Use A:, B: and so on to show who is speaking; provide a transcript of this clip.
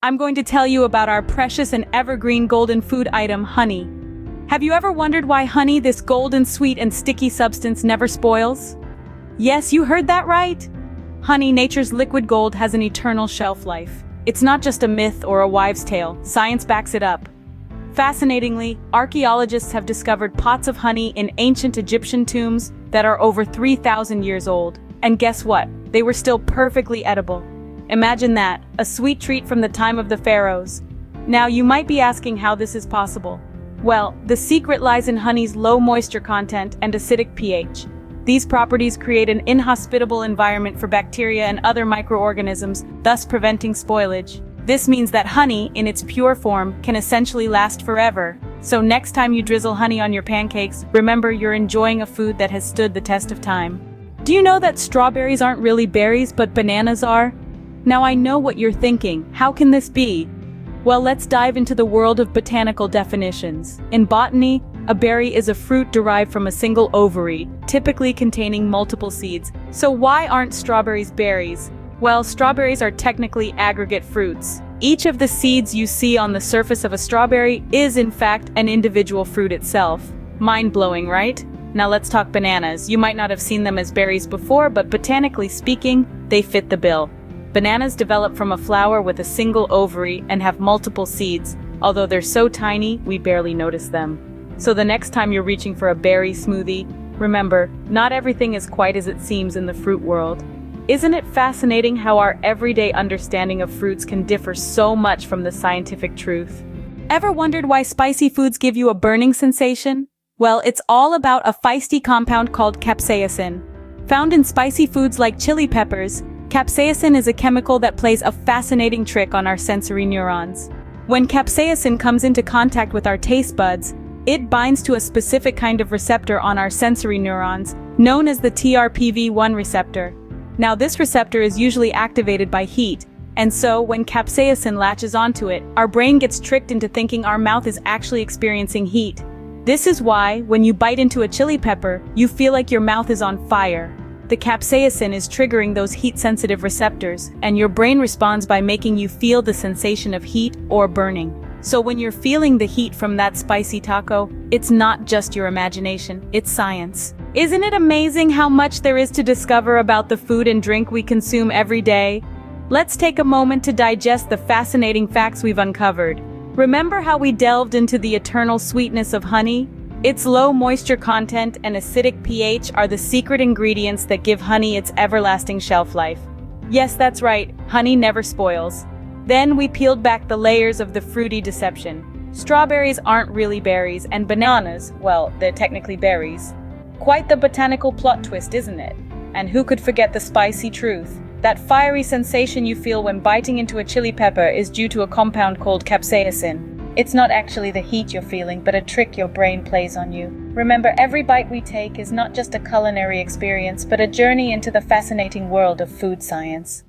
A: I'm going to tell you about our precious and evergreen golden food item, honey. Have you ever wondered why honey, this golden, sweet, and sticky substance, never spoils? Yes, you heard that right. Honey, nature's liquid gold, has an eternal shelf life. It's not just a myth or a wives' tale. Science backs it up. Fascinatingly, archaeologists have discovered pots of honey in ancient Egyptian tombs that are over 3,000 years old. And guess what? They were still perfectly edible. Imagine that, a sweet treat from the time of the pharaohs. Now, you might be asking how this is possible. Well, the secret lies in honey's low moisture content and acidic pH. These properties create an inhospitable environment for bacteria and other microorganisms, thus preventing spoilage. This means that honey, in its pure form, can essentially last forever. So next time you drizzle honey on your pancakes, remember you're enjoying a food that has stood the test of time. Do you know that strawberries aren't really berries, but bananas are? Now I know what you're thinking. How can this be? Well, let's dive into the world of botanical definitions. In botany, a berry is a fruit derived from a single ovary, typically containing multiple seeds. So why aren't strawberries berries? Well, strawberries are technically aggregate fruits. Each of the seeds you see on the surface of a strawberry is, in fact, an individual fruit itself. Mind-blowing, right? Now let's talk bananas. You might not have seen them as berries before, but botanically speaking, they fit the bill. Bananas develop from a flower with a single ovary and have multiple seeds. Although they're so tiny, we barely notice them. So the next time you're reaching for a berry smoothie, remember, not everything is quite as it seems in the fruit world. Isn't it fascinating how our everyday understanding of fruits can differ so much from the scientific truth? Ever wondered why spicy foods give you a burning sensation? Well, it's all about a feisty compound called capsaicin. Found in spicy foods like chili peppers, capsaicin is a chemical that plays a fascinating trick on our sensory neurons. When capsaicin comes into contact with our taste buds, it binds to a specific kind of receptor on our sensory neurons, known as the TRPV1 receptor. Now, this receptor is usually activated by heat, and so when capsaicin latches onto it, our brain gets tricked into thinking our mouth is actually experiencing heat. This is why, when you bite into a chili pepper, you feel like your mouth is on fire. The capsaicin is triggering those heat-sensitive receptors, and your brain responds by making you feel the sensation of heat or burning. So when you're feeling the heat from that spicy taco, it's not just your imagination, it's science. Isn't it amazing how much there is to discover about the food and drink we consume every day? Let's take a moment to digest the fascinating facts we've uncovered. Remember how we delved into the eternal sweetness of honey? Its low moisture content and acidic pH are the secret ingredients that give honey its everlasting shelf life. Yes, that's right, honey never spoils. Then we peeled back the layers of the fruity deception. Strawberries aren't really berries, and bananas, well, they're technically berries. Quite the botanical plot twist, isn't it? And who could forget the spicy truth? That fiery sensation you feel when biting into a chili pepper is due to a compound called capsaicin. It's not actually the heat you're feeling, but a trick your brain plays on you. Remember, every bite we take is not just a culinary experience, but a journey into the fascinating world of food science.